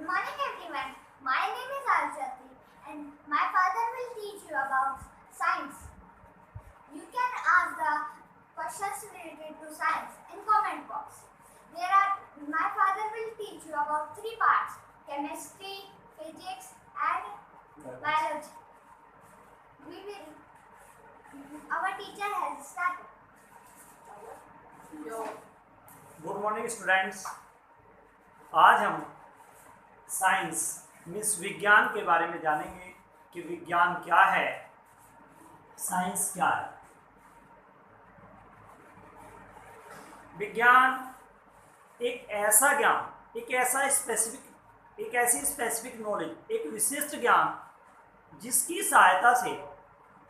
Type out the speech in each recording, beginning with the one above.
Good morning everyone. My name is Arjati and my father will teach you about science. You can ask the questions related to science in comment box. My father will teach you about three parts: chemistry, physics and biology. Our teacher has started. Good morning students. आज हम science means विज्ञान के बारे में जानेंगे कि विज्ञान क्या है, साइंस क्या है। विज्ञान एक ऐसा ज्ञान, एक ऐसी स्पेसिफिक नॉलेज, एक विशिष्ट ज्ञान जिसकी सहायता से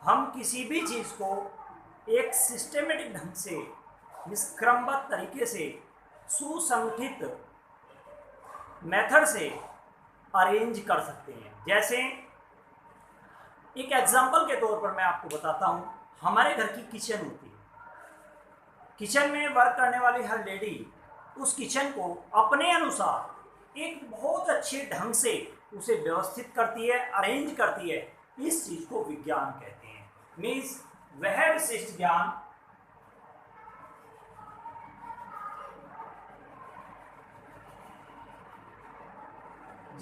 हम किसी भी चीज़ को एक सिस्टमेटिक ढंग से, निष्क्रमबद्ध तरीके से, सुसंगठित मेथड से अरेंज कर सकते हैं। जैसे एक एग्जांपल के तौर पर मैं आपको बताता हूँ, हमारे घर की किचन होती है। किचन में वर्क करने वाली हर लेडी उस किचन को अपने अनुसार एक बहुत अच्छे ढंग से उसे व्यवस्थित करती है, अरेंज करती है। इस चीज़ को विज्ञान कहते हैं। मीन्स वह विशिष्ट ज्ञान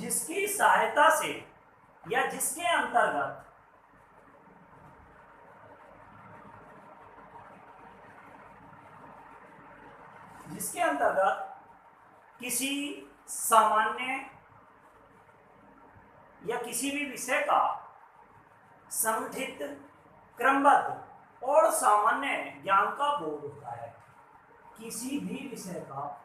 जिसकी सहायता से या जिसके अंतर्गत किसी सामान्य या किसी भी विषय का संगठित, क्रमबद्ध और सामान्य ज्ञान का बोध होता है। किसी भी विषय का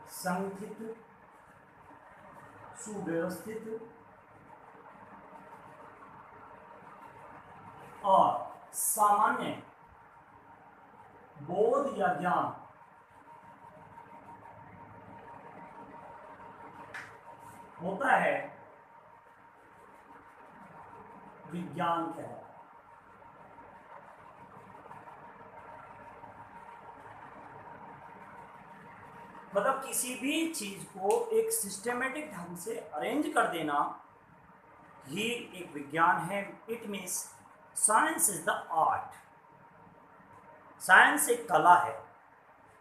संगठित, सुव्यवस्थित और सामान्य बोध या ज्ञान होता है, विज्ञान कहलाता है। मतलब किसी भी चीज को एक सिस्टमेटिक ढंग से अरेंज कर देना ही एक विज्ञान है। It means science is the art. Science एक कला है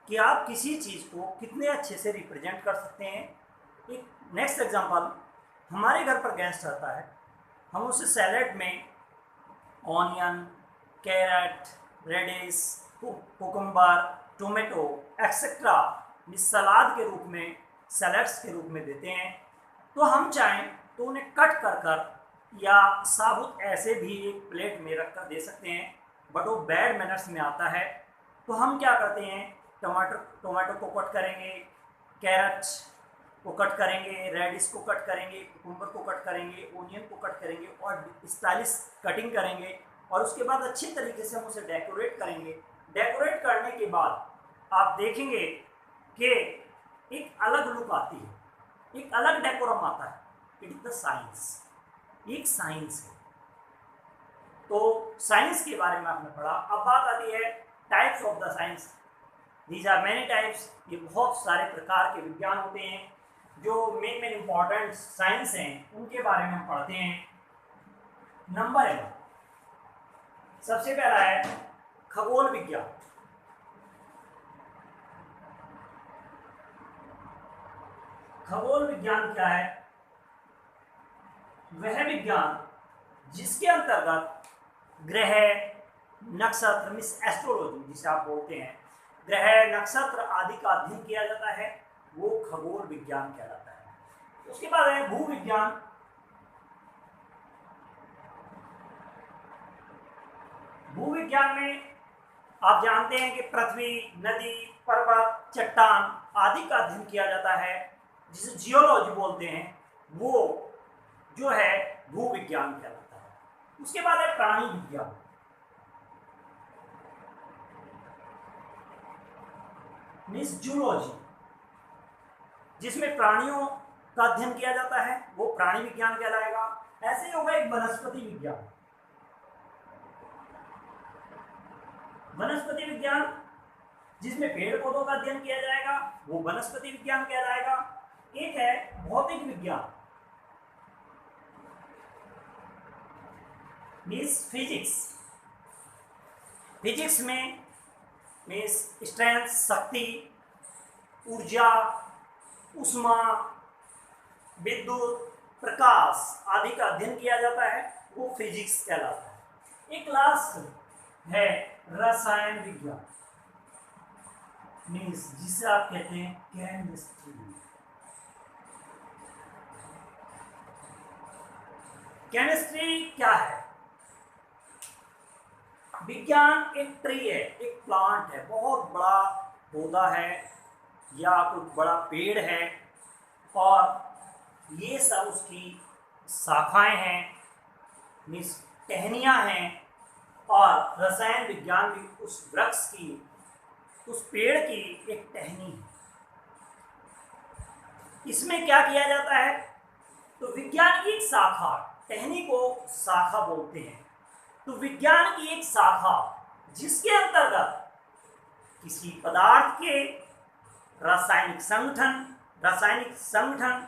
कि आप किसी चीज को कितने अच्छे से रिप्रेजेंट कर सकते हैं। एक नेक्स्ट एग्जांपल, हमारे घर पर गेस्ट आता है, हम उसे सैलेड में onion, carrot, radish, cucumber, tomato etcetera सलाद के रूप में, सैलड्स के रूप में देते हैं। तो हम चाहें तो उन्हें कट कर या साबुत ऐसे भी एक प्लेट में रख कर दे सकते हैं, बट वो बैड मैनर्स में आता है। तो हम क्या करते हैं, टमाटो को कट करेंगे, कैरेट को कट करेंगे, रेडिश को कट करेंगे, कुकुम्बर को कट करेंगे, ओनियन को कट करेंगे और स्टाइलिश कटिंग करेंगे और उसके बाद अच्छी तरीके से हम उसे डेकोरेट करेंगे। डेकोरेट करने के बाद आप देखेंगे कि एक अलग लुक आती है, एक अलग डेकोरम आता है। इट इज द साइंस, एक साइंस है। तो साइंस के बारे में आपने पढ़ा। अब बात आती है types of the science. These are many types. ये बहुत सारे प्रकार के विज्ञान होते हैं। जो मेन इंपॉर्टेंट साइंस हैं उनके बारे में हम पढ़ते हैं। नंबर 1, सबसे पहला है खगोल विज्ञान। खगोल विज्ञान क्या है? वह विज्ञान जिसके अंतर्गत ग्रह, नक्षत्र मीन्स एस्ट्रोलॉजी जिसे आप बोलते हैं, ग्रह, नक्षत्र आदि का अध्ययन किया जाता है, वो खगोल विज्ञान कहलाता है। उसके बाद है भूविज्ञान। भूविज्ञान में आप जानते हैं कि पृथ्वी, नदी, पर्वत, चट्टान आदि का अध्ययन किया जाता है, जिसे जियोलॉजी बोलते हैं। वो जो है भूविज्ञान कहलाता है। उसके बाद है प्राणी विज्ञान। मीन्स जूलॉजी, जिसमें प्राणियों का अध्ययन किया जाता है, वो प्राणी विज्ञान कहलाएगा। ऐसे ही होगा एक वनस्पति विज्ञान। वनस्पति विज्ञान जिसमें पेड़ पौधों का अध्ययन किया जाएगा वो वनस्पति विज्ञान कहलाएगा। एक है भौतिक विज्ञान मीन्स फिजिक्स। फिजिक्स में मीन्स स्ट्रेंथ, शक्ति, ऊर्जा, उष्मा, विद्युत, प्रकाश आदि का अध्ययन किया जाता है, वो फिजिक्स कहलाता है। एक लास्ट है रसायन विज्ञान मीन्स जिसे आप कहते हैं केमिस्ट्री। केमिस्ट्री क्या है? विज्ञान एक ट्री है, एक प्लांट है, बहुत बड़ा पौधा है या कोई बड़ा पेड़ है और ये सब उसकी शाखाएं हैं मीन्स टहनियाँ हैं। और रसायन विज्ञान भी उस वृक्ष की, उस पेड़ की एक टहनी है। इसमें क्या किया जाता है? तो विज्ञान की एक शाखा, टहनी को शाखा बोलते हैं। तो विज्ञान की एक शाखा जिसके अंतर्गत किसी पदार्थ के रासायनिक संगठन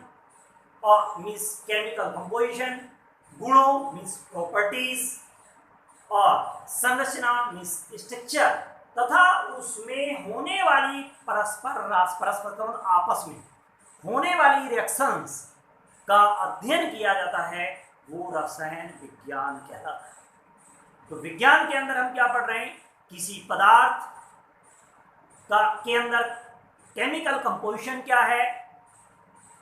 और मीन्स केमिकल कंपोजिशन, गुणों मीन्स प्रॉपर्टीज और संरचना मीन्स स्ट्रक्चर तथा उसमें होने वाली परस्पर आपस में होने वाली रिएक्शंस का अध्ययन किया जाता है, वो रसायन विज्ञान कहलाता है। तो विज्ञान के अंदर हम क्या पढ़ रहे हैं? किसी पदार्थ का के अंदर केमिकल कंपोजिशन क्या है,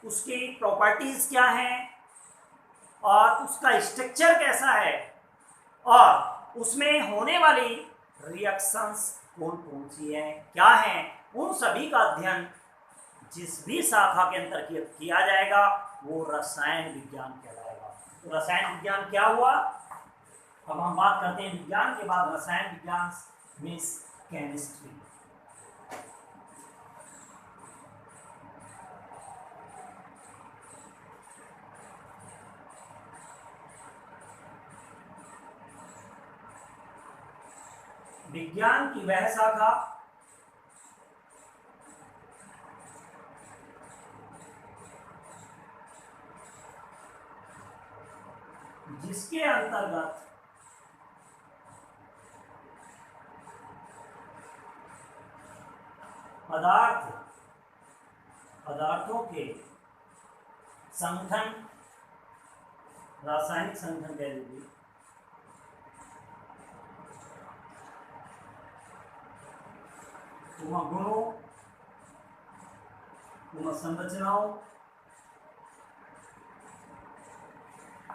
उसकी प्रॉपर्टीज क्या हैं और उसका स्ट्रक्चर कैसा है और उसमें होने वाली रिएक्शंस कौन कौन सी हैं, क्या हैं, उन सभी का अध्ययन जिस भी शाखा के अंदर किया जाएगा वो रसायन विज्ञान कहलाएगा। तो रसायन विज्ञान क्या हुआ? अब हम बात करते हैं विज्ञान के बाद रसायन विज्ञान मीन्स केमिस्ट्री। विज्ञान की वह शाखा जिसके अंतर्गत पदार्थों के संगठन, रासायनिक संगठन कह लीजिए, गुणों, संरचनाओं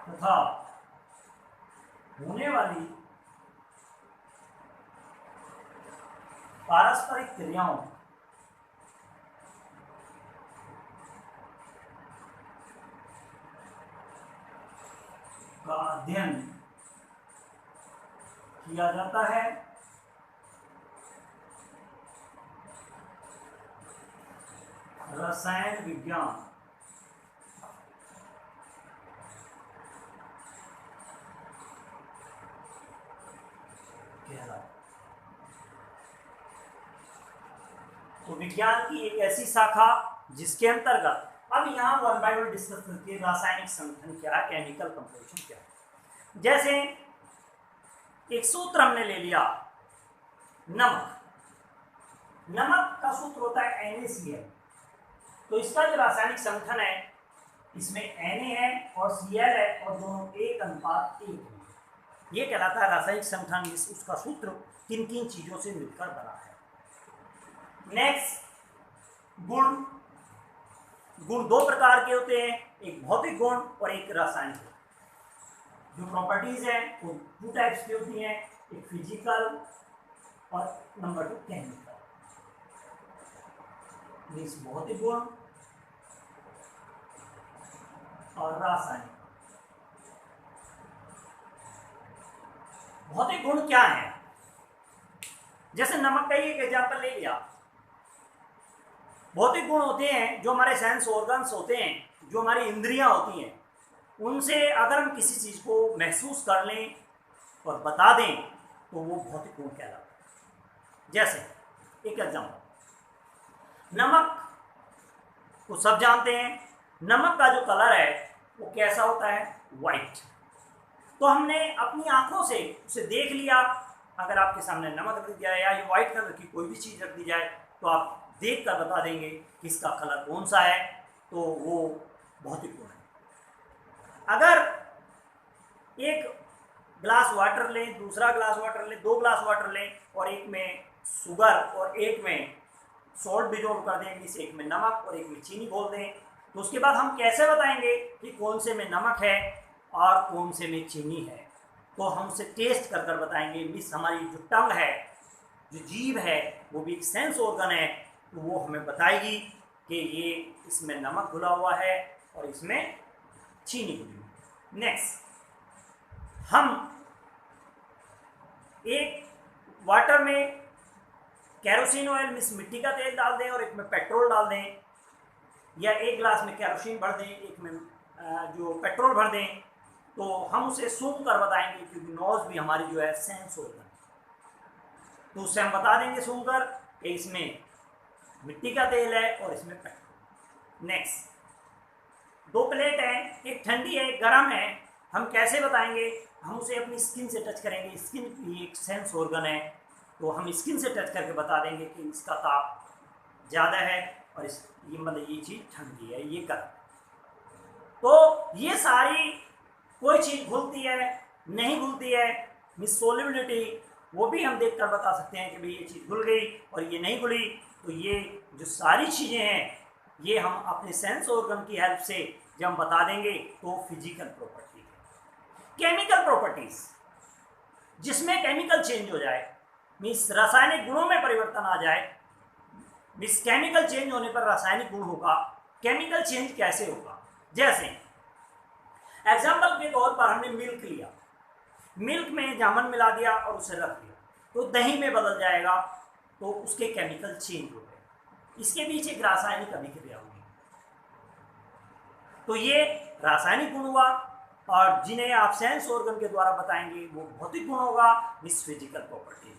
तथा होने वाली पारस्परिक क्रियाओं का अध्ययन किया जाता है। रसायन विज्ञान कहलाता है। तो विज्ञान की एक ऐसी शाखा जिसके अंतर्गत अब यहाँ वन बाय वन डिस्कस करके रासायनिक संगठन क्या है, केमिकल कंपोजिशन क्या है। जैसे एक सूत्र हमने ले लिया नमक। नमक का सूत्र होता है NaCl। तो इसका जो रासायनिक संगठन है इसमें Na है और Cl है और दोनों 1:1 है। ये कहलाता है रासायनिक संगठन। उसका सूत्र किन किन चीजों से मिलकर बना है। नेक्स्ट गुण। गुण दो प्रकार के होते हैं, एक भौतिक गुण और एक रासायनिक गुण। जो प्रॉपर्टीज है वो 2 टाइप्स की होती हैं, एक फिजिकल और नंबर 2 केमिकल। मीन्स भौतिक गुण और रासायनिक। भौतिक गुण क्या है? जैसे नमक का ही एक एग्जाम्पल ले लिया। भौतिक गुण होते हैं जो हमारे सेंस ऑर्गन्स होते हैं, जो हमारी इंद्रियां होती हैं, उनसे अगर हम किसी चीज़ को महसूस कर लें और बता दें तो वो भौतिक गुण कहलाता है। जैसे एक एग्जाम्पल, नमक को सब जानते हैं, नमक का जो कलर है वो कैसा होता है, वाइट। तो हमने अपनी आंखों से उसे देख लिया। अगर आपके सामने नमक रख दिया या व्हाइट कलर की कोई भी चीज़ रख दी जाए तो आप देख कर बता देंगे कि इसका कलर कौन सा है, तो वो भौतिक गुण है। अगर एक ग्लास वाटर लें, दूसरा ग्लास वाटर लें, 2 ग्लास वाटर लें और एक में शुगर और एक में सॉल्ट डिजोल्व कर दें, इस एक में नमक और एक में चीनी घोल दें, तो उसके बाद हम कैसे बताएंगे कि कौन से में नमक है और कौन से में चीनी है? तो हम उसे टेस्ट कर कर बताएंगे। मिस हमारी जो टंग है, जो जीभ है, वो भी एक सेंस ऑर्गन है, तो वो हमें बताएगी कि ये इसमें नमक घुला हुआ है और इसमें चीनी घुली हुई। नेक्स्ट, हम एक वाटर में कैरोसिन ऑयल मिस मिट्टी का तेल डाल दें और एक में पेट्रोल डाल दें, या एक ग्लास में कैरोसिन भर दें, एक में जो पेट्रोल भर दें, तो हम उसे सूंघ कर बताएंगे, क्योंकि नोज भी हमारी जो है सेंस ऑर्गन, तो उससे हम बता देंगे सूंघ कर कि इसमें मिट्टी का तेल है और इसमें पेट्रोल। नेक्स्ट, 2 प्लेट हैं, एक ठंडी है एक गर्म है, हम कैसे बताएंगे? हम उसे अपनी स्किन से टच करेंगे, स्किन भी एक सेंस ऑर्गन है, तो हम स्किन से टच करके बता देंगे कि इसका ताप ज़्यादा है और ये मतलब ये चीज़ ठंडी है, ये गर्म है। तो ये सारी, कोई चीज़ घुलती है नहीं घुलती है, मिस सोल्युबिलिटी, वो भी हम देख कर बता सकते हैं कि भाई ये चीज़ घुल गई और ये नहीं घुली। तो ये जो सारी चीज़ें हैं, ये हम अपने सेंस ऑर्गन की हेल्प से जब हम बता देंगे तो फिजिकल प्रॉपर्टी है। केमिकल प्रॉपर्टीज, जिसमें केमिकल चेंज हो जाए, मीन्स रासायनिक गुणों में परिवर्तन आ जाए। मीन्स केमिकल चेंज होने पर रासायनिक गुण होगा। केमिकल चेंज कैसे होगा? जैसे एग्जाम्पल के तौर पर हमने मिल्क लिया, मिल्क में जामुन मिला दिया और उसे रख दिया, तो दही में बदल जाएगा, तो उसके केमिकल चेंज हो गए। इसके पीछे एक रासायनिक अभिक्रिया होगी, तो ये रासायनिक गुण हुआ, और जिन्हें आप सेंस ऑर्गन के द्वारा बताएंगे वो भौतिक गुण होगा, मिस फिजिकल प्रॉपर्टीज।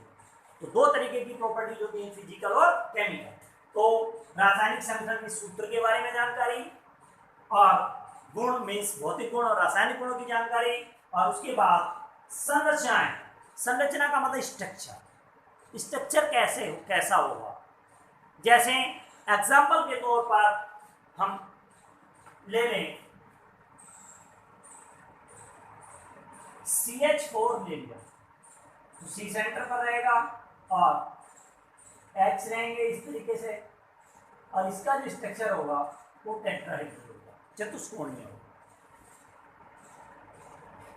तो 2 तरीके की प्रॉपर्टीज होती हैं, फिजिकल और केमिकल। तो रासायनिक संगठन के सूत्र के बारे में जानकारी, और गुण मीन्स भौतिक गुण और रासायनिक गुणों की जानकारी, और उसके बाद संरचनाएं। संरचना का मतलब स्ट्रक्चर, स्ट्रक्चर कैसा होगा। जैसे एग्जाम्पल के तौर पर हम ले लें CH4 ले लिया, तो C सेंटर पर रहेगा और H रहेंगे इस तरीके से, और इसका जो स्ट्रक्चर होगा वो टेट्राहेड्रल होगा, चतुष्कोणीय होगा।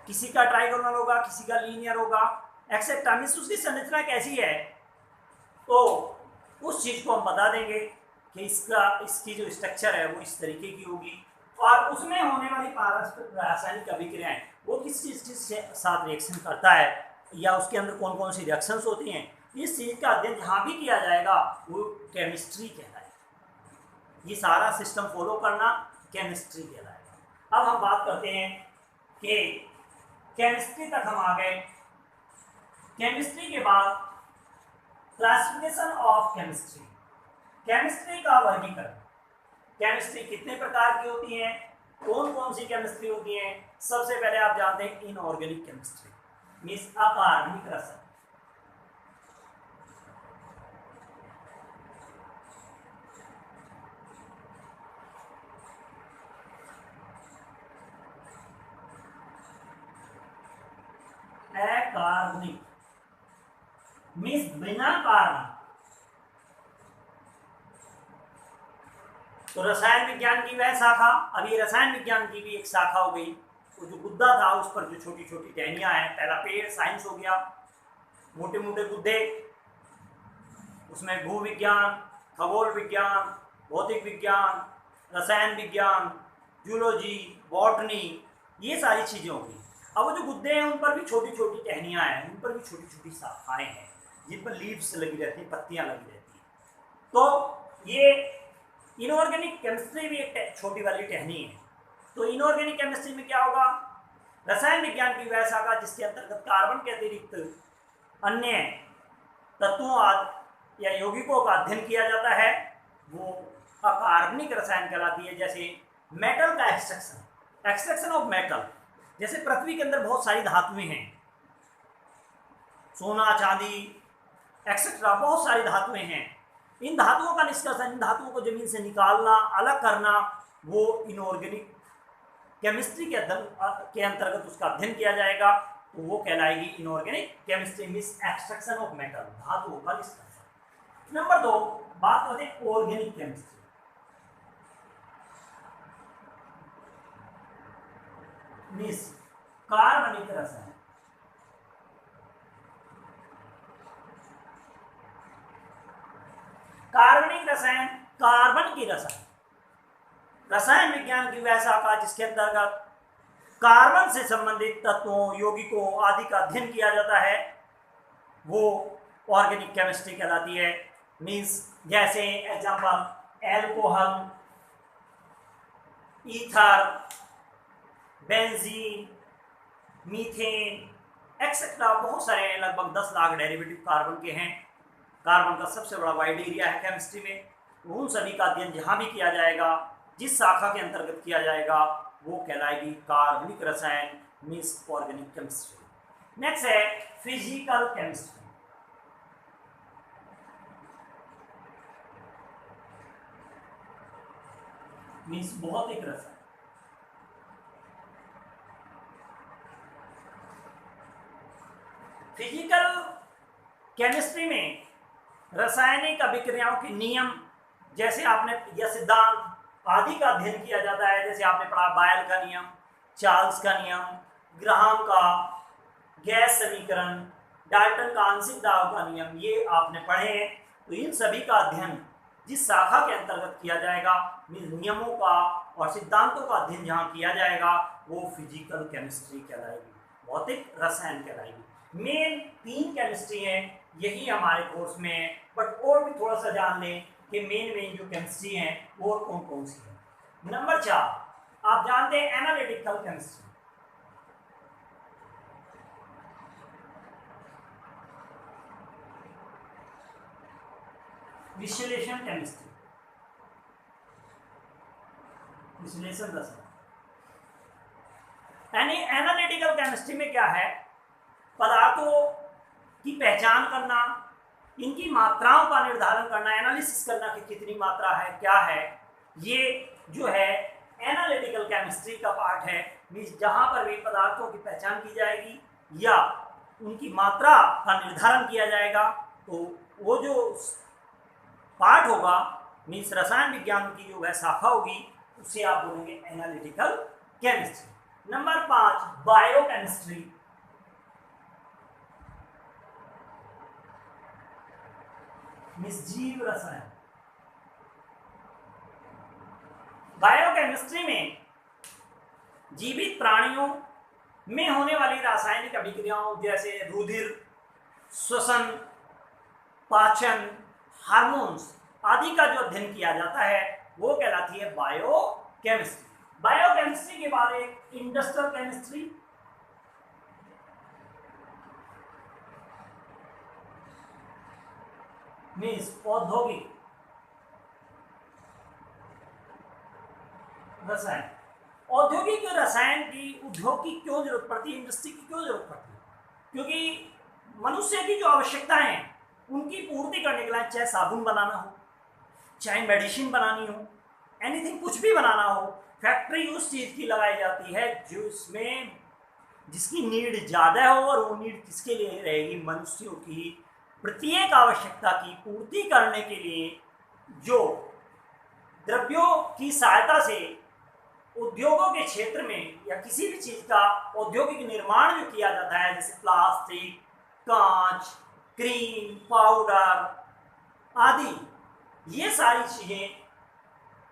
किसी का ट्राइगोनल होगा, किसी का लीनियर होगा, एक्सेट्रा। मीन्स उसकी संरचना कैसी है, तो उस चीज को हम बता देंगे कि इसकी जो स्ट्रक्चर है वो इस तरीके की होगी, और उसमें होने वाली पारस्परिक रासायनिक अभिक्रियाएं वो किस चीज के साथ रिएक्शन करता है, या उसके अंदर कौन कौन सी रिएक्शंस होती हैं, इस चीज का अध्ययन जहाँ भी किया जाएगा वो केमिस्ट्री कहलाएगा। ये सारा सिस्टम फॉलो करना केमिस्ट्री कहलाएगा। अब हम बात करते हैं कि केमिस्ट्री तक हम आ गए। केमिस्ट्री के बाद क्लासिफिकेशन ऑफ केमिस्ट्री, केमिस्ट्री का वर्गीकरण। केमिस्ट्री कितने प्रकार की होती है, कौन कौन सी केमिस्ट्री होती है? सबसे पहले आप जानते हैं इनऑर्गेनिक केमिस्ट्री, मीन्स अकार्बनिक रसायन। अकार्बनिक मीन्स बिना कार्बन। तो रसायन विज्ञान की वह शाखा, अभी रसायन विज्ञान की भी एक शाखा हो गई। वो जो गुद्दा था उस पर जो छोटी छोटी टहनियां हैं, पहला पेड़ साइंस हो गया, मोटे मोटे गुद्दे, उसमें भू विज्ञान, खगोल विज्ञान, भौतिक विज्ञान, रसायन विज्ञान, जूलॉजी, बॉटनी, ये सारी चीज़ें होगी। अब वो जो गुद्दे हैं उन पर भी छोटी छोटी टहनियां हैं, उन पर भी छोटी छोटी शाखाएं हैं जिन पर लीव्स लगी रहती हैं, पत्तियां लगी रहती हैं। तो ये इनऑर्गेनिक केमिस्ट्री भी एक छोटी वाली टहनी है। तो इनऑर्गेनिक केमिस्ट्री में क्या होगा? रसायन विज्ञान की वह शाखा जिसके अंतर्गत कार्बन के अतिरिक्त अन्य तत्वों या यौगिकों का अध्ययन किया जाता है वो अकार्बनिक रसायन कहलाती है। जैसे मेटल का एक्सट्रैक्शन ऑफ मेटल, जैसे पृथ्वी के अंदर बहुत सारी धातुएं हैं, सोना चांदी एक्सेट्रा, बहुत सारी धातुएं हैं। इन धातुओं का निष्कर्षण, इन धातुओं को जमीन से निकालना, अलग करना, वो इनऑर्गेनिक केमिस्ट्री के अंतर्गत उसका अध्ययन किया जाएगा, तो वो कहलाएगी inorganic chemistry, means extraction of metal, धातुओं का निष्कर्षण। नंबर 2 बात करते हैं ऑर्गेनिक केमिस्ट्री। मींस कार्बनिक रसायन। कार्बनिक रसायन, कार्बन की रसायन, रसायन विज्ञान की वह शाखा जिसके अंतर्गत कार्बन से संबंधित तत्वों, यौगिकों आदि का अध्ययन किया जाता है, वो ऑर्गेनिक केमिस्ट्री कहलाती है। मींस जैसे example alcohol, ether, benzene, methane etcetera, बहुत सारे लगभग 10 लाख डेरिवेटिव कार्बन के हैं। कार्बन का सबसे बड़ा वाइड एरिया है केमिस्ट्री में। उन सभी का अध्ययन जहाँ भी किया जाएगा, जिस शाखा के अंतर्गत किया जाएगा, वो कहलाएगी कार्बनिक रसायन, मींस ऑर्गेनिक केमिस्ट्री। नेक्स्ट है फिजिकल केमिस्ट्री। मींस भौतिक रसायन। फिजिकल केमिस्ट्री में रासायनिक अभिक्रियाओं के नियम, जैसे आपने या सिद्धांत आदि का अध्ययन किया जाता है। जैसे आपने पढ़ा बायल का नियम, चार्ल्स का नियम, ग्राहम का गैस समीकरण, डाल्टन का आंशिक दाब का नियम, ये आपने पढ़े हैं। तो इन सभी का अध्ययन जिस शाखा के अंतर्गत किया जाएगा, नियमों का और सिद्धांतों का अध्ययन जहाँ किया जाएगा, वो फिजिकल केमिस्ट्री कहलाएगी, भौतिक रसायन कहलाएगी। मेन 3 केमिस्ट्री हैं, यही हमारे कोर्स में है, बट और भी थोड़ा सा जान लें कि मेन जो केमिस्ट्री हैं वो कौन कौन सी है। नंबर 4 आप जानते हैं एनालिटिकल केमिस्ट्री। विश्लेषण केमिस्ट्री, विश्लेषण रसायन। यानी एनालिटिकल केमिस्ट्री में क्या है, पदार्थों की पहचान करना, इनकी मात्राओं का निर्धारण करना, एनालिसिस करना कि कितनी मात्रा है, क्या है, ये जो है एनालिटिकल केमिस्ट्री का पार्ट है। मींस जहां पर भी पदार्थों की पहचान की जाएगी या उनकी मात्रा का निर्धारण किया जाएगा, तो वो जो पार्ट होगा, मींस रसायन विज्ञान की जो वह शाखा होगी, उसे आप बोलेंगे analytical chemistry. Number 5 biochemistry. Means जीव रसायन। बायोकेमिस्ट्री में जीवित प्राणियों में होने वाली रासायनिक अभिक्रियाओं, जैसे रुधिर, श्वसन, पाचन, हार्मोन्स आदि का जो अध्ययन किया जाता है, वो कहलाती है बायोकेमिस्ट्री। बायोकेमिस्ट्री के बाद एक इंडस्ट्रियल केमिस्ट्री, मीन्स औद्योगिक रसायन। औद्योगिक रसायन की, उद्योग की क्यों जरूरत पड़ती है, इंडस्ट्री की क्यों जरूरत पड़ती है? क्योंकि मनुष्य की जो आवश्यकताएं हैं उनकी पूर्ति करने के लिए, चाहे साबुन बनाना हो, चाहे मेडिसिन बनानी हो, एनीथिंग, कुछ भी बनाना हो, फैक्ट्री उस चीज की लगाई जाती है जिसकी नीड ज्यादा हो, और वो नीड किसके लिए रहेगी, मनुष्यों की प्रत्येक आवश्यकता की पूर्ति करने के लिए जो द्रव्यों की सहायता से उद्योगों के क्षेत्र में या किसी भी चीज का औद्योगिक निर्माण जो किया जाता है, जैसे प्लास्टिक, कांच, क्रीम, पाउडर आदि, ये सारी चीजें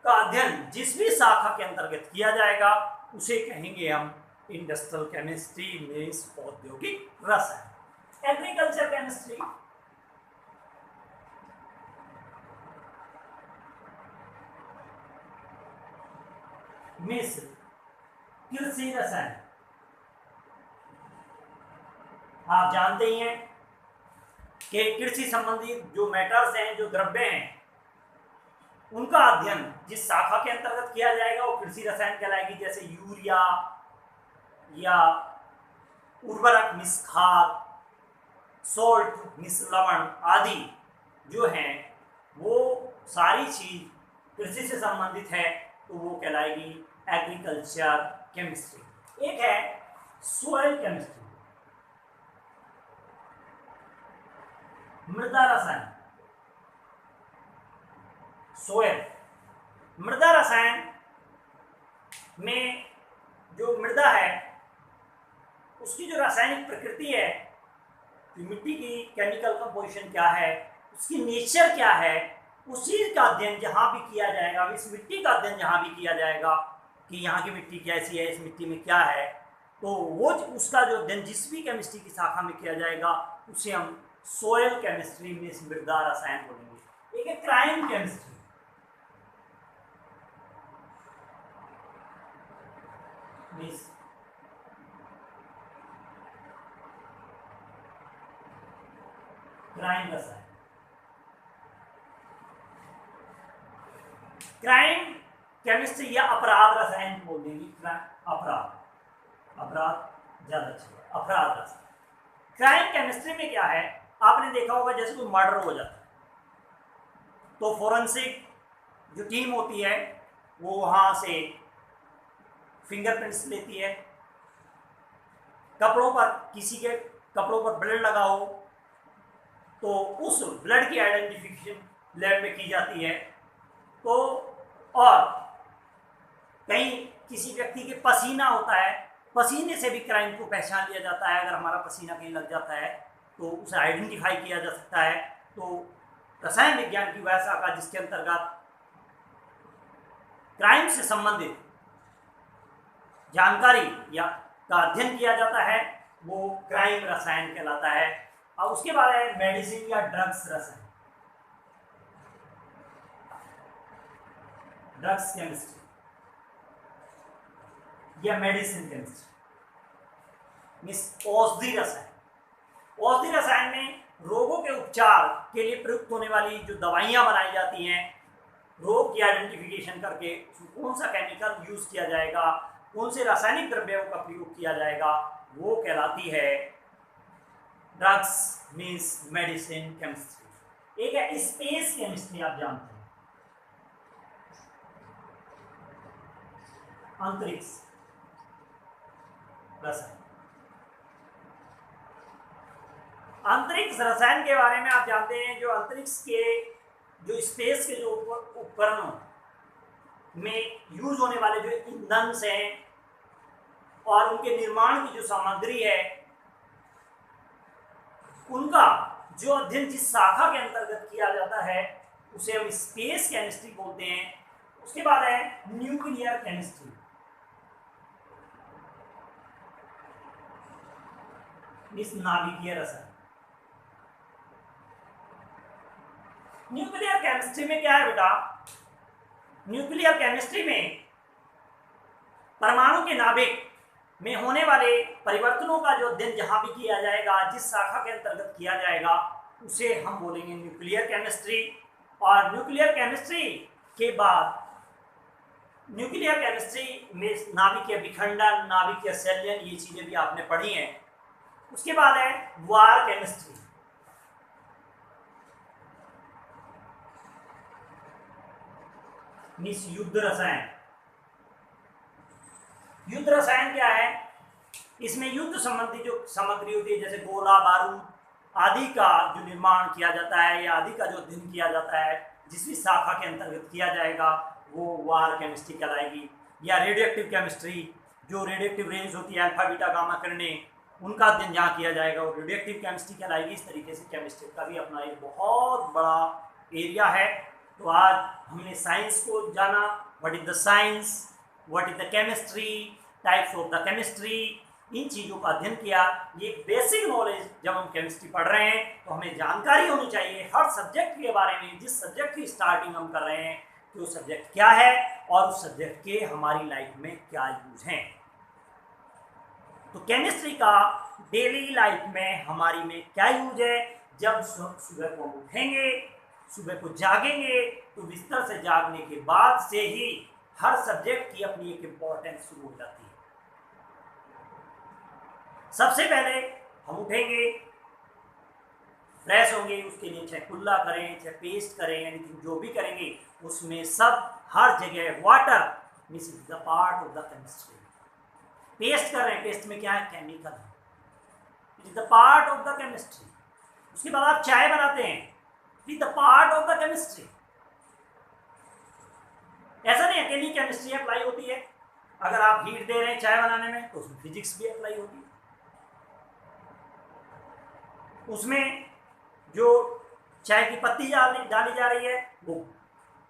का अध्ययन जिस भी शाखा के अंतर्गत किया जाएगा, उसे कहेंगे हम इंडस्ट्रियल केमिस्ट्री, मींस औद्योगिक रसायन। एग्रीकल्चर केमिस्ट्री, मींस कृषि रसायन। आप जानते ही हैं कि कृषि संबंधित जो मैटर्स हैं, जो द्रव्य हैं, उनका अध्ययन जिस शाखा के अंतर्गत किया जाएगा वो कृषि रसायन कहलाएगी। जैसे यूरिया या उर्वरक मिस खाद, सोल्ट मिस लवण आदि जो हैं वो सारी चीज कृषि से संबंधित है, तो वो कहलाएगी एग्रीकल्चर केमिस्ट्री। एक है सोयल केमिस्ट्री, मृदा रसायन। सोयल मृदा रसायन में जो मृदा है उसकी जो रासायनिक प्रकृति है, मिट्टी की केमिकल कंपोजिशन क्या है, उसकी नेचर क्या है, उस चीज का अध्ययन जहां भी किया जाएगा, इस मिट्टी का अध्ययन जहां भी किया जाएगा कि यहाँ की मिट्टी कैसी है, इस मिट्टी में क्या है, तो वो उसका जो अध्ययन जिस भी केमिस्ट्री की शाखा में किया जाएगा उसे हम सोयल केमिस्ट्री में मृदा रसायन बोलेंगे। एक है क्राइम केमिस्ट्री। क्राइम रसायन, क्राइम केमिस्ट्री या अपराध रसायन बोल देंगे। अपराध ज्यादा अच्छा, अपराध रसायन। क्राइम केमिस्ट्री में क्या है, आपने देखा होगा जैसे कोई मर्डर हो जाता है तो फोरेंसिक जो टीम होती है वो वहां से फिंगरप्रिंट्स लेती है, कपड़ों पर, किसी के कपड़ों पर ब्लड लगा हो तो उस ब्लड की आइडेंटिफिकेशन लैब में की जाती है। तो और कहीं किसी व्यक्ति के पसीना होता है, पसीने से भी क्राइम को पहचान लिया जाता है। अगर हमारा पसीना कहीं लग जाता है तो उसे आइडेंटिफाई किया जा सकता है। तो रसायन विज्ञान की वह शाखा जिसके अंतर्गत क्राइम से संबंधित जानकारी या का अध्ययन किया जाता है वो क्राइम रसायन कहलाता है। अब उसके बाद है मेडिसिन या ड्रग्स रसायन, ड्रग्स केमिस्ट्री या मेडिसिन केमिस्ट्री। औषधि रसायन, औषधि रसायन में रोगों के उपचार के लिए प्रयुक्त होने वाली जो दवाइयां बनाई जाती हैं, रोग की आइडेंटिफिकेशन करके कौन सा केमिकल यूज किया जाएगा, कौन से रासायनिक द्रव्यों का प्रयोग किया जाएगा, वो कहलाती है ड्रग्स मीन्स मेडिसिन केमिस्ट्री। एक है स्पेस केमिस्ट्री, आप जानते हैं, अंतरिक्ष रसायन। अंतरिक्ष रसायन के बारे में आप जानते हैं, जो अंतरिक्ष के जो स्पेस के जो उपकरणों में यूज होने वाले जो ईंधन हैं और उनके निर्माण की जो सामग्री है, उनका जो अध्ययन जिस शाखा के अंतर्गत किया जाता है उसे हम स्पेस केमिस्ट्री बोलते हैं। उसके बाद है न्यूक्लियर केमिस्ट्री। नाभिकीय रसायन। न्यूक्लियर केमिस्ट्री में क्या है बेटा, न्यूक्लियर केमिस्ट्री में परमाणु के नाभिक में होने वाले परिवर्तनों का जो अध्ययन जहां भी किया जाएगा, जिस शाखा के अंतर्गत किया जाएगा उसे हम बोलेंगे न्यूक्लियर केमिस्ट्री। और न्यूक्लियर केमिस्ट्री के बाद न्यूक्लियर केमिस्ट्री में नाभिकीय विखंडन, नाभिकीय संलयन, ये चीजें भी आपने पढ़ी हैं। उसके बाद है वार केमिस्ट्री। युद्ध रसायन। युद्ध रसायन क्या है, इसमें युद्ध संबंधी जो सामग्री होती है जैसे गोला बारूद आदि का जो निर्माण किया जाता है या आदि का जो अध्ययन किया जाता है, जिस भी शाखा के अंतर्गत किया जाएगा वो वार केमिस्ट्री कहलाएगी। या रेडियो एक्टिव केमिस्ट्री, जो रेडियो एक्टिव रेंज होती है अल्फा बीटा गामा किरणें, उनका अध्ययन जहाँ किया जाएगा वो रेडियो एक्टिव केमिस्ट्री कहलाएगी। इस तरीके से केमिस्ट्री का भी अपना एक बहुत बड़ा एरिया है। तो आज हमने साइंस को जाना, what is the science, what is the chemistry, types of the chemistry, इन चीज़ों का अध्ययन किया। ये बेसिक नॉलेज जब हम केमिस्ट्री पढ़ रहे हैं तो हमें जानकारी होनी चाहिए हर सब्जेक्ट के बारे में, जिस सब्जेक्ट की स्टार्टिंग हम कर रहे हैं कि वो सब्जेक्ट क्या है और उस सब्जेक्ट के हमारी लाइफ में क्या यूज हैं। तो केमिस्ट्री का डेली लाइफ में हमारी में क्या यूज है, जब सुबह को हम उठेंगे, सुबह को जागेंगे, तो बिस्तर से जागने के बाद से ही हर सब्जेक्ट की अपनी एक इम्पोर्टेंस शुरू हो जाती है। सबसे पहले हम उठेंगे, फ्रेश होंगे, उसके लिए चाहे कुल्ला करें, चाहे पेस्ट करें, एनीथिंग जो भी करेंगे, उसमें सब हर जगह water means the part of the chemistry. Paste कर रहे हैं, पेस्ट में क्या है? केमिकल है, it is the part of the chemistry. उसके बाद आप चाय बनाते हैं, it is the part of the chemistry. ऐसा नहीं अकेली केमिस्ट्री अप्लाई होती है, अगर आप हीट दे रहे हैं चाय बनाने में तो उसमें फिजिक्स भी अप्लाई होती है। उसमें जो चाय की पत्ती डाली जा रही है वो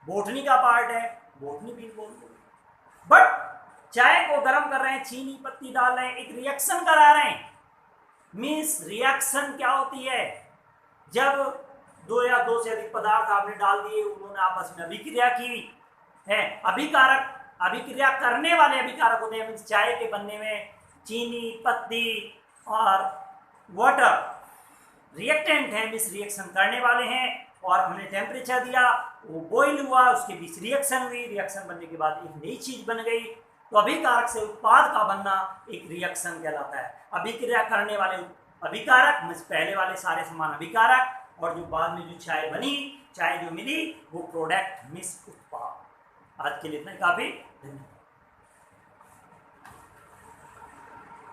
बोटनी का पार्ट है, बोटनी भी इन्वॉल्व होगी। बट चाय को गर्म कर रहे हैं, चीनी पत्ती डाल रहे हैं, एक रिएक्शन करा रहे हैं। मीन्स रिएक्शन क्या होती है? जब दो या दो से अधिक पदार्थ आपने डाल दिए, उन्होंने आपस में अभिक्रिया की है। अभिकारक, अभिक्रिया करने वाले अभिकारक होते हैं। मीन्स चाय के बनने में चीनी, पत्ती और वाटर रिएक्टेंट हैं, मीन्स रिएक्शन करने वाले हैं। और हमने टेम्परेचर दिया, वो बॉइल हुआ, उसके बीच रिएक्शन हुई, रिएक्शन बनने के बाद एक नई चीज बन गई। तो अभिकारक से उत्पाद का बनना एक रिएक्शन कहलाता है। अभिक्रिया करने वाले अभिकारक मीन्स पहले वाले सारे समान अभिकारक, और जो बाद में जो चाय बनी, चाय जो मिली, वो प्रोडक्ट मीन्स उत्पाद। आज के लिए इतना काफी। धन्यवाद।